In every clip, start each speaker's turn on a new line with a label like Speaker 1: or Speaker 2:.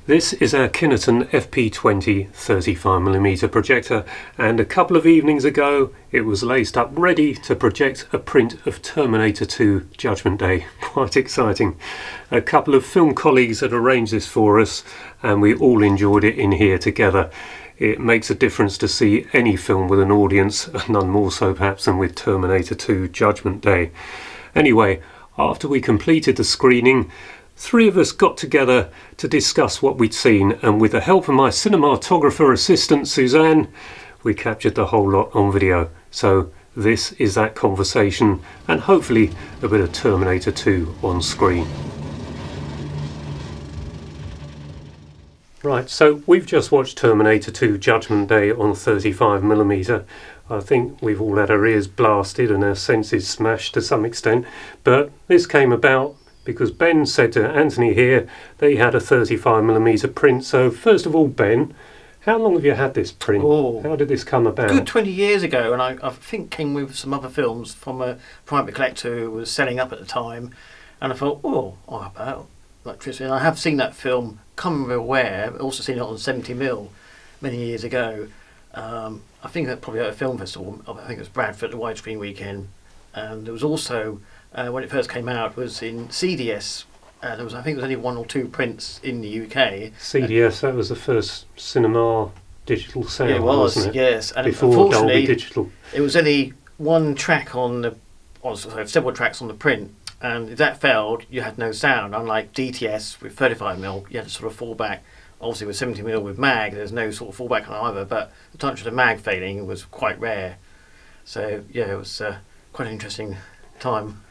Speaker 1: This is our Kineton FP20 35mm projector, and a couple of evenings ago it was laced up ready to project a print of Terminator 2 Judgment Day. Quite exciting. A couple of film colleagues had arranged this for us and we all enjoyed it in here together. It makes a difference to see any film with an audience, none more so perhaps than with Terminator 2 Judgment Day. Anyway, after we completed the screening, three of us got together to discuss what we'd seen, and with the help of my cinematographer assistant Suzanne, we captured the whole lot on video. So this is that conversation, and hopefully a bit of Terminator 2 on screen. Right, so we've just watched Terminator 2 Judgment Day on 35mm. I think we've all had our ears blasted and our senses smashed to some extent, but this came about because Ben said to Anthony here that he had a 35mm print. So first of all, Ben, how long have you had this print?
Speaker 2: Oh,
Speaker 1: how did this come about?
Speaker 2: Good 20 years ago, and I think came with some other films from a private collector who was selling up at the time, and I thought, how about electricity? And I have seen that film, come aware, also seen it on 70mm many years ago. I think that probably at a film festival, I think it was Bradford, the widescreen weekend, and there was also when it first came out, was in CDS. I think there was only one or two prints in the UK.
Speaker 1: CDS, that was the first cinema digital sound,
Speaker 2: it was,
Speaker 1: wasn't it?
Speaker 2: Yes. And
Speaker 1: before Dolby Digital.
Speaker 2: It was only one track several tracks on the print, and if that failed, you had no sound. Unlike DTS with 35mm, you had to sort of fall back. Obviously with 70mm with MAG, there's no sort of fallback on either, but the touch of the MAG failing was quite rare. So yeah, it was quite an interesting time.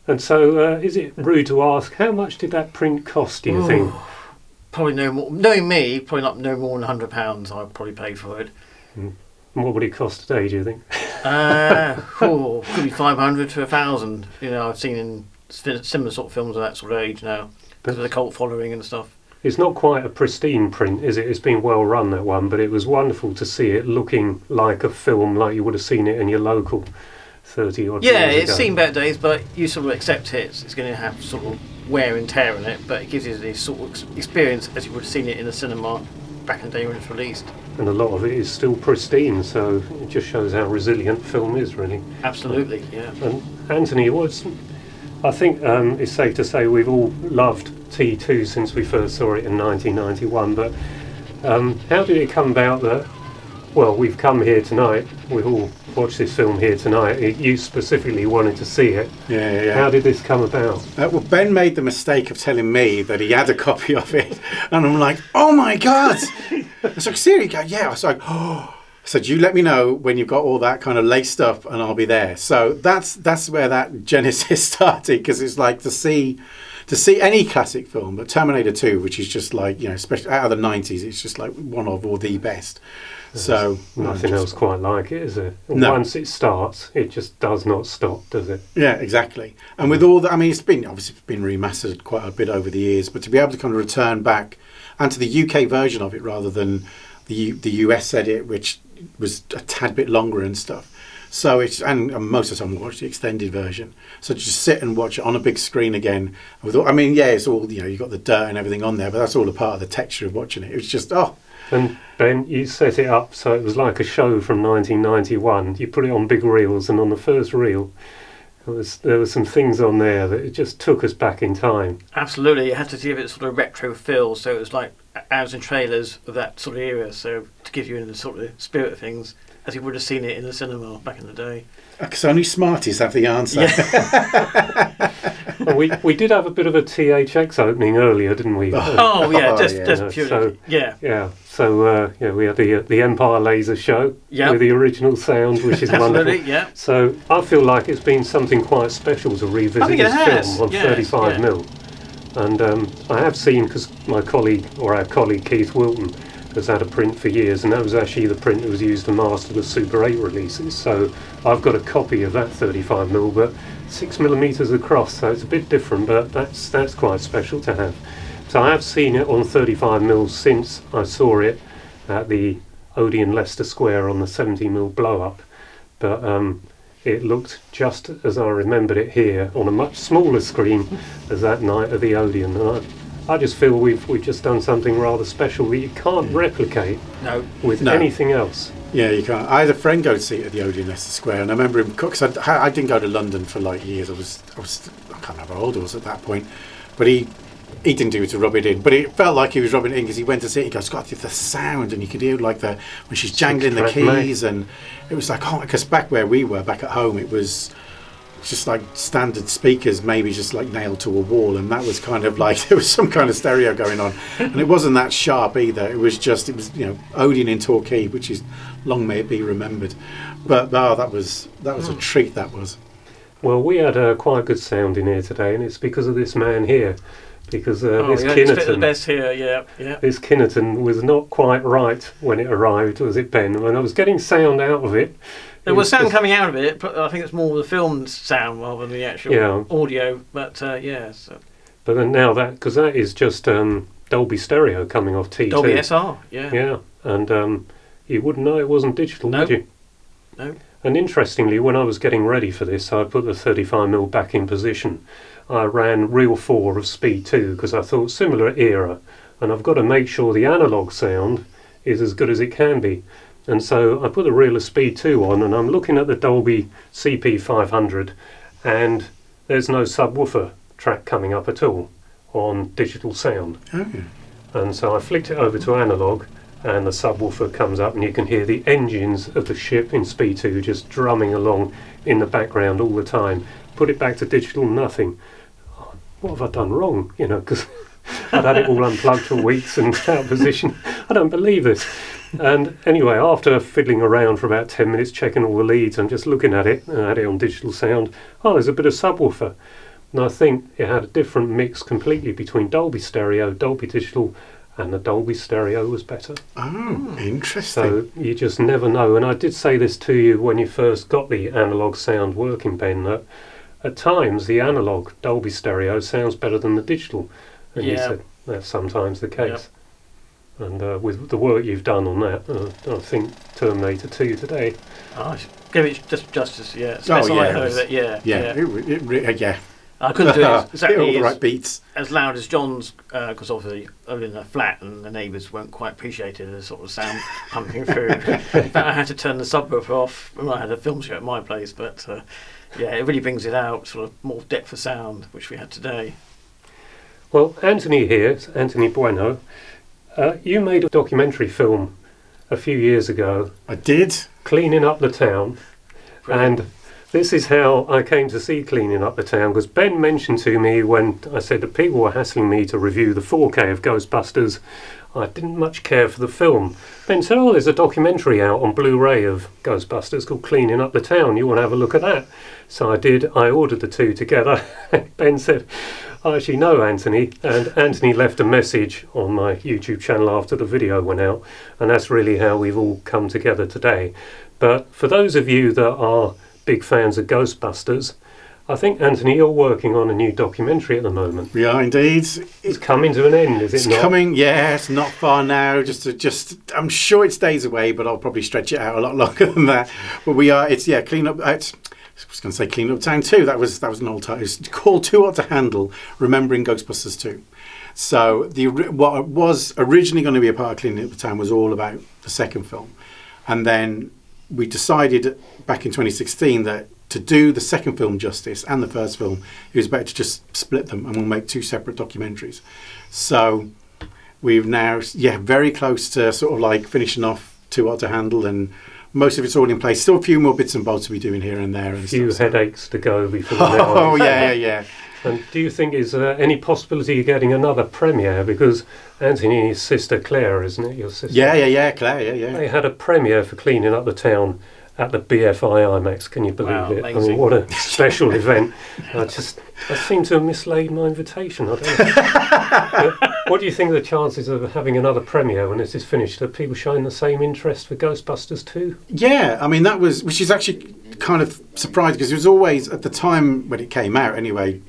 Speaker 1: And so, is it rude to ask, how much did that print cost, do you think?
Speaker 2: Probably no more. Knowing me, probably not no more than £100 I'd probably pay for it.
Speaker 1: And what would it cost today, do you think?
Speaker 2: Could be 500 to 1,000. You know, I've seen in similar sort of films of that sort of age now, because of the cult following and stuff.
Speaker 1: It's not quite a pristine print, is it? It's been well run, that one, but it was wonderful to see it looking like a film, like you would have seen it in your local 30 odd years ago.
Speaker 2: It's seen better days, but you sort of accept it. It's going to have sort of wear and tear in it, but it gives you the sort of experience as you would have seen it in the cinema back in the day when it was released.
Speaker 1: And a lot of it is still pristine, so it just shows how resilient film is, really.
Speaker 2: Absolutely, yeah.
Speaker 1: And Anthony, I think it's safe to say we've all loved T2 since we first saw it in 1991, but how did it come about that, well, we've come here tonight, we've all watched this film here tonight, you specifically wanted to see it.
Speaker 3: Yeah.
Speaker 1: How did this come about?
Speaker 3: Well, Ben made the mistake of telling me that he had a copy of it, and I'm like, oh my God! I was like, seriously? Yeah. I was like, oh. I said, you let me know when you've got all that kind of laced up and I'll be there. So that's where that genesis started, because it's like to see any classic film, but Terminator 2, which is just like, especially out of the 90s, it's just like one of or the best.
Speaker 1: There's nothing else quite like it, is there?
Speaker 3: No.
Speaker 1: Once it starts, it just does not stop, does it?
Speaker 3: Yeah, exactly. And with all that, it's been remastered quite a bit over the years, but to be able to kind of return back and to the UK version of it rather than the US edit, which was a tad bit longer and stuff. So it's, and most of the time we watch the extended version. So just sit and watch it on a big screen again. With all, it's all, you've got the dirt and everything on there, but that's all a part of the texture of watching it. It was just,
Speaker 1: And Ben, you set it up so it was like a show from 1991. You put it on big reels, and on the first reel, there were some things on there that it just took us back in time.
Speaker 2: Absolutely, you had to give it sort of retro feel, so it was like ads and trailers of that sort of era, so to give you in the sort of spirit of things, as you would have seen it in the cinema back in the day.
Speaker 3: Because only smarties have the answer.
Speaker 2: Yeah.
Speaker 1: Well, we did have a bit of a THX opening earlier, didn't we?
Speaker 2: Just purely.
Speaker 1: So we had the Empire Laser show with the original sound, which is wonderful.
Speaker 2: Yeah.
Speaker 1: So I feel like it's been something quite special to revisit this film on 35mm. And I have seen, because our colleague Keith Wilton has had a print for years, and that was actually the print that was used to master the Super 8 releases. So I've got a copy of that 35mm, but 6mm across, so it's a bit different, but that's quite special to have. So I have seen it on 35mm since I saw it at the Odeon Leicester Square on the 70mm blow-up, but it looked just as I remembered it here on a much smaller screen as that night at the Odeon. And I just feel we've just done something rather special that you can't replicate with anything else.
Speaker 3: Yeah, you can't. I had a friend go to see it at the Odeon Leicester Square, and I remember him because I didn't go to London for like years. I can't remember how old I was at that point, but he didn't do it to rub it in, but it felt like he was rubbing it in because he went to see it. He goes, God, the sound, and you could hear like when she's jangling the keys, and it was like, oh, because back where we were, back at home, it was just like standard speakers, maybe just like nailed to a wall, and that was kind of like there was some kind of stereo going on, and it wasn't that sharp either. It was Odeon in Torquay, which is long may it be remembered, but that was a treat. That was.
Speaker 1: Well, we had quite good sound in here today, and it's because of this man here. Because this Kinnerton,
Speaker 2: the best here, yeah.
Speaker 1: This Kinnerton was not quite right when it arrived, was it, Ben? When I was getting sound out of it.
Speaker 2: There was sound coming out of it, but I think it's more the film sound rather than the actual audio. But So.
Speaker 1: But then now because that is just Dolby stereo coming off T2.
Speaker 2: Dolby SR, yeah.
Speaker 1: Yeah, and you wouldn't know it wasn't digital, would you?
Speaker 2: No.
Speaker 1: And interestingly, when I was getting ready for this, I put the 35mm back in position. I ran reel 4 of speed 2 because I thought similar era, and I've got to make sure the analogue sound is as good as it can be. And so I put the reel of speed 2 on, and I'm looking at the Dolby CP500, and there's no subwoofer track coming up at all on digital sound.
Speaker 3: Oh.
Speaker 1: And so I flicked it over to analogue, and the subwoofer comes up, and you can hear the engines of the ship in speed 2 just drumming along in the background all the time. Put it back to digital, nothing. What have I done wrong? Because I'd had it all unplugged for weeks and out of position. I don't believe this. And anyway, after fiddling around for about 10 minutes, checking all the leads and just looking at it, and I had it on digital sound, there's a bit of subwoofer. And I think it had a different mix completely between Dolby Stereo, Dolby Digital, and the Dolby Stereo was better.
Speaker 3: Oh, interesting.
Speaker 1: So you just never know. And I did say this to you when you first got the analogue sound working, Ben, that at times the analogue Dolby Stereo sounds better than the digital. And you said that's sometimes the case. Yeah. And with the work you've done on that, I think Terminator 2 today.
Speaker 2: Give it justice, yeah.
Speaker 3: Especially
Speaker 2: I heard it, yeah.
Speaker 3: Yeah.
Speaker 2: I couldn't do it exactly
Speaker 3: all the right beats.
Speaker 2: As loud as John's, because obviously I live in a flat and the neighbours weren't quite appreciated the sort of sound pumping through. In fact, I had to turn the subwoofer off when I had a film show at my place, but it really brings it out, sort of more depth of sound, which we had today.
Speaker 1: Well, Anthony here, Anthony Bueno, you made a documentary film a few years ago.
Speaker 3: I did.
Speaker 1: Cleaning Up The Town. Brilliant. And this is how I came to see Cleaning Up The Town, because Ben mentioned to me when I said that people were hassling me to review the 4K of Ghostbusters, I didn't much care for the film. Ben said, there's a documentary out on Blu-ray of Ghostbusters called Cleaning Up The Town. You want to have a look at that? So I did. I ordered the two together. Ben said, I actually know Anthony, and Anthony left a message on my YouTube channel after the video went out, and that's really how we've all come together today. But for those of you that are big fans of Ghostbusters, I think, Anthony, you're working on a new documentary at the moment.
Speaker 3: We are indeed.
Speaker 1: It's coming to an end, is it not?
Speaker 3: It's coming, yeah, it's not far now. I'm sure it's days away, but I'll probably stretch it out a lot longer than that. But we are, Clean Up, I was going to say Clean Up Town 2. That was an old title. It's called Too Hot to Handle, Remembering Ghostbusters 2. So what was originally going to be a part of Cleaning Up the Town was all about the second film. And then we decided back in 2016 that to do the second film justice and the first film, it was better to just split them and we'll make two separate documentaries. So we've now, very close to sort of like finishing off Too Hot to Handle, and most of it's all in place. Still a few more bits and bobs to be doing here and there. And a
Speaker 1: few
Speaker 3: stuff,
Speaker 1: headaches to go before
Speaker 3: Oh, yeah.
Speaker 1: And do you think is there any possibility of getting another premiere? Because Anthony and his sister Claire, isn't it, your sister?
Speaker 3: Yeah, Claire, yeah.
Speaker 1: They had a premiere for Cleaning Up the Town at the BFI IMAX. Can you believe it?
Speaker 2: Amazing.
Speaker 1: I mean, what a special event. I seem to have mislaid my invitation. I don't know. What do you think of the chances of having another premiere when this is finished? Are people showing the same interest for Ghostbusters 2?
Speaker 3: Yeah, I mean, which is actually kind of surprising, because it was always, at the time when it came out anyway,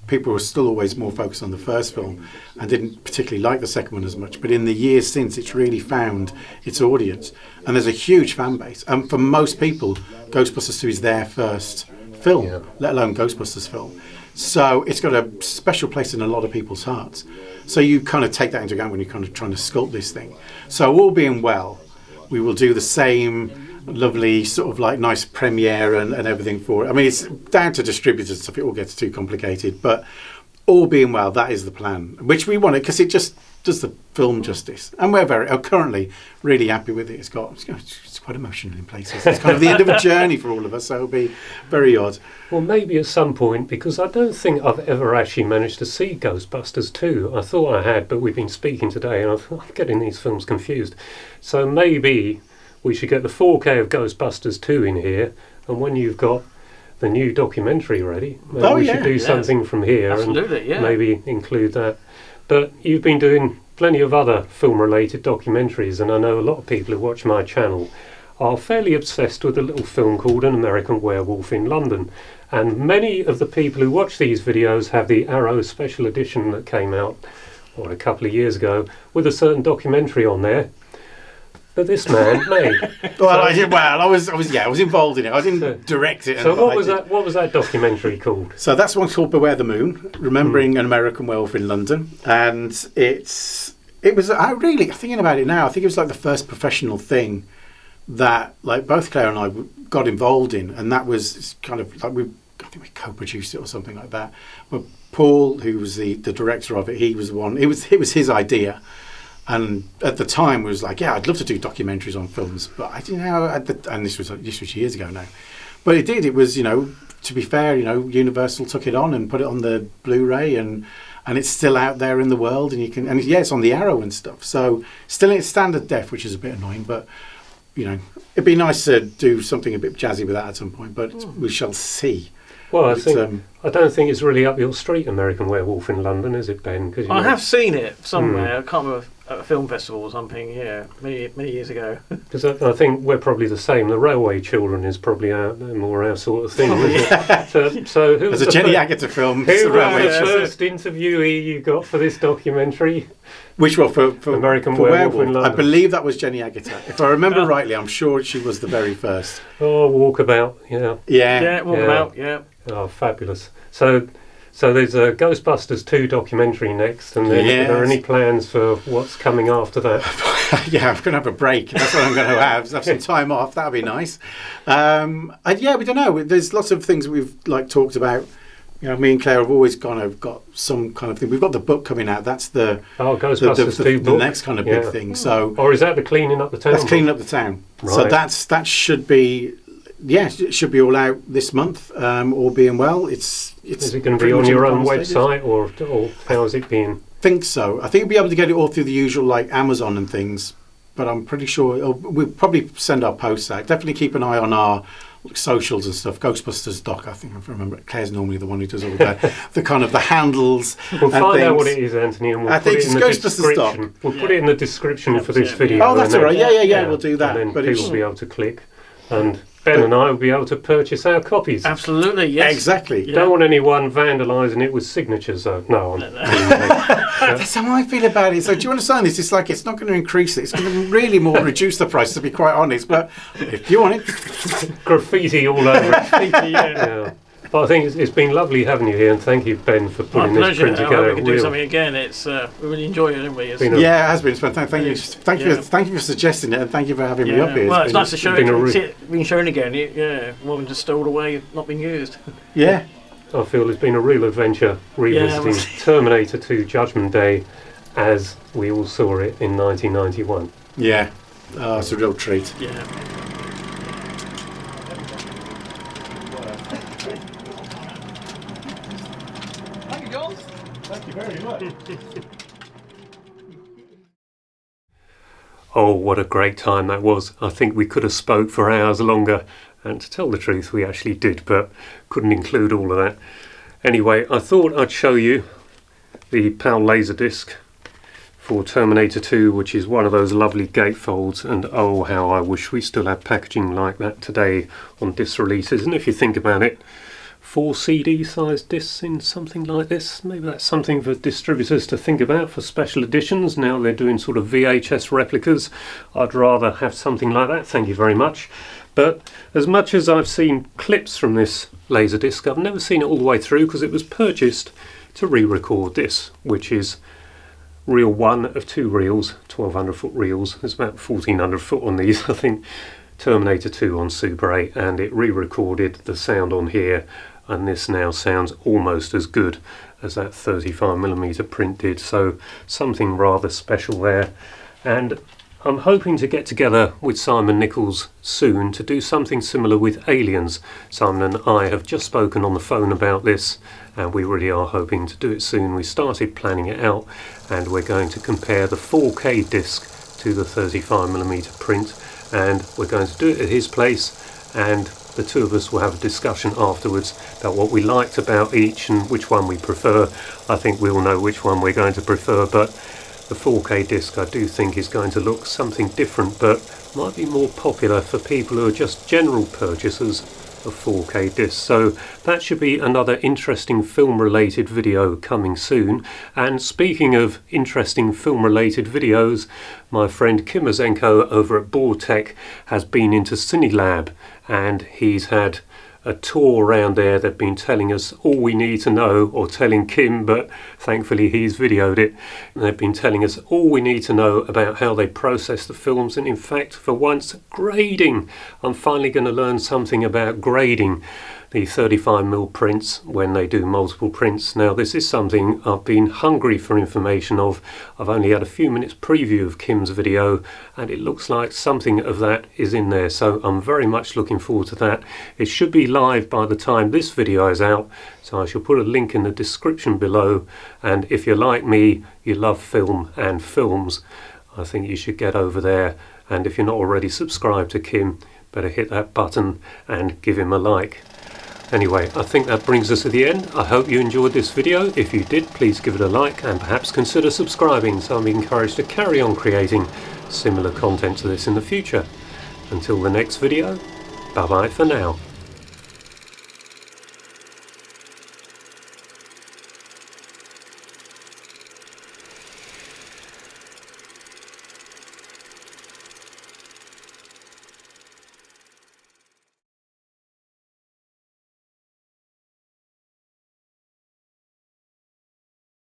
Speaker 3: people were still always more focused on the first film and didn't particularly like the second one as much. But in the years since, it's really found its audience. And there's a huge fan base. And for most people, Ghostbusters 2 is their first film, let alone Ghostbusters film. So it's got a special place in a lot of people's hearts. So you kind of take that into account when you're kind of trying to sculpt this thing. So all being well, we will do the same lovely sort of like nice premiere and everything for it. I mean, it's down to distributors and stuff. It all gets too complicated. But all being well, that is the plan, which we wanted because it just does the film justice. And we're currently really happy with it. It's quite emotional in places. It's kind of the end of a journey for all of us, so it'll be very odd.
Speaker 1: Well, maybe at some point, because I don't think I've ever actually managed to see Ghostbusters 2. I thought I had, but we've been speaking today and I'm getting these films confused. So maybe we should get the 4K of Ghostbusters 2 in here, and when you've got the new documentary ready, maybe we should do something from here and maybe include that. But you've been doing plenty of other film-related documentaries, and I know a lot of people who watch my channel are fairly obsessed with a little film called An American Werewolf in London. And many of the people who watch these videos have the Arrow special edition that came out a couple of years ago with a certain documentary on there that this man made.
Speaker 3: I was involved in it. I didn't direct it.
Speaker 1: So what was that documentary called?
Speaker 3: So that's one called Beware the Moon, Remembering an American Werewolf in London. And it was, thinking about it now, I think it was like the first professional thing that like both Claire and I got involved in, and that was kind of like I think we co-produced it or something like that. But Paul, who was the director of it, he was the one. It was his idea, and at the time was like, yeah, I'd love to do documentaries on films, but I didn't know. And this was years ago now, but it did. It was to be fair, Universal took it on and put it on the Blu-ray and it's still out there in the world, and it's on the Arrow and stuff. So still in standard def, which is a bit annoying, but. It'd be nice to do something a bit jazzy with that at some point, but we shall see.
Speaker 1: Well, I don't think it's really up your street, American Werewolf in London, is it, Ben?
Speaker 2: I have seen it somewhere. I can't remember, at a film festival or something. Yeah, many years ago.
Speaker 1: Because I think we're probably the same. The Railway Children is probably more our sort of thing. Isn't it? So who was
Speaker 3: a Jenny Agutter film?
Speaker 1: Who was the first interviewee you got for this documentary?
Speaker 3: Which one for
Speaker 1: American Werewolf in London?
Speaker 3: I believe that was Jenny Agutter. If I remember rightly, I'm sure she was the very first.
Speaker 1: Oh, Walkabout, yeah.
Speaker 2: Yeah, Walkabout, yeah.
Speaker 1: Oh, fabulous. So there's a Ghostbusters 2 documentary next, and then are there any plans for what's coming after that?
Speaker 3: Yeah, I'm going to have a break. That's what I'm going to have some time off. That'd be nice. We don't know. There's lots of things that we've talked about. Me and Claire have always kind of got some kind of thing. We've got the book coming out. That's the
Speaker 1: Ghostbusters 2
Speaker 3: book. The next kind of big thing. So,
Speaker 1: or is that the Cleanin Up The Town?
Speaker 3: That's Cleanin Up The Town.
Speaker 1: Right.
Speaker 3: So that should be. It should be all out this month, all being well. Is
Speaker 1: it going to be on your own website, or how is it being?
Speaker 3: I think so. I think you'll be able to get it all through the usual Amazon and things, but I'm pretty sure we'll probably send our posts out. Definitely keep an eye on our socials and stuff. Ghostbusters doc, I think I remember. Claire's normally the one who does all the kind of the handles.
Speaker 1: We'll find out what it is, Anthony, and we'll put it in the description. We'll put it in the description for this video.
Speaker 3: Oh, that's all right. Yeah, we'll do that.
Speaker 1: And then people will be able to click and. Ben and I will be able to purchase our copies.
Speaker 2: Absolutely, yes.
Speaker 3: Exactly.
Speaker 1: Yeah. Don't want anyone vandalising it with signatures, though. No.
Speaker 3: That's how I feel about it. So do you want to sign this? It's it's not going to increase it. It's going to really more reduce the price, to be quite honest. But if you want it...
Speaker 1: Graffiti all over it.
Speaker 2: Graffiti, yeah.
Speaker 1: But I think it's been lovely having you here, and thank you, Ben, for putting this print together.
Speaker 2: I hope we can do something again. We really enjoy it, don't we?
Speaker 3: It has been fun. Thank you for suggesting it, and thank you for having me up here.
Speaker 2: Well, it's nice to show it being shown again. More than just stored away, not being used.
Speaker 3: Yeah.
Speaker 1: I feel it's been a real adventure revisiting Terminator 2 Judgment Day as we all saw it in 1991.
Speaker 3: Yeah. Oh, it's a real treat.
Speaker 2: Yeah.
Speaker 3: Thank you very much.
Speaker 1: Oh, what a great time that was. I think we could have spoke for hours longer, and to tell the truth we actually did, but couldn't include all of that. Anyway, I thought I'd show you the PAL Laserdisc for Terminator 2, which is one of those lovely gatefolds, and oh how I wish we still had packaging like that today on disc releases. And if you think about it, 4 CD sized discs in something like this, maybe that's something for distributors to think about for special editions. Now they're doing sort of VHS replicas. I'd rather have something like that, thank you very much. But as much as I've seen clips from this Laserdisc, I've never seen it all the way through because it was purchased to re-record this, which is reel 1 of 2 reels, 1200 foot reels. There's about 1400 foot on these, I think. Terminator 2 on Super 8, and it re-recorded the sound on here, and this now sounds almost as good as that 35mm print did, so something rather special there. And I'm hoping to get together with Simon Nichols soon to do something similar with Aliens. Simon and I have just spoken on the phone about this, and we really are hoping to do it soon. We started planning it out, and we're going to compare the 4K disc to the 35mm print, and we're going to do it at his place, and the two of us will have a discussion afterwards about what we liked about each and which one we prefer. I think we'll know which one we're going to prefer, but the 4K disc I do think is going to look something different, but might be more popular for people who are just general purchasers of 4K discs. So that should be another interesting film related video coming soon. And speaking of interesting film related videos, my friend Kim Azenko over at Board Tech has been into CineLab, and he's had a tour around there. They've been telling us all we need to know, or telling Kim, but thankfully he's videoed it. And they've been telling us all we need to know about how they process the films, and in fact, for once, grading. I'm finally going to learn something about grading the 35mm prints when they do multiple prints. Now, this is something I've been hungry for information of. I've only had a few minutes preview of Kim's video, and it looks like something of that is in there, so I'm very much looking forward to that. It should be live by the time this video is out, so I shall put a link in the description below, and if you're like me, you love film and films, I think you should get over there, and if you're not already subscribed to Kim, better hit that button and give him a like. Anyway, I think that brings us to the end. I hope you enjoyed this video. If you did, please give it a like and perhaps consider subscribing so I'm encouraged to carry on creating similar content to this in the future. Until the next video, bye bye for now.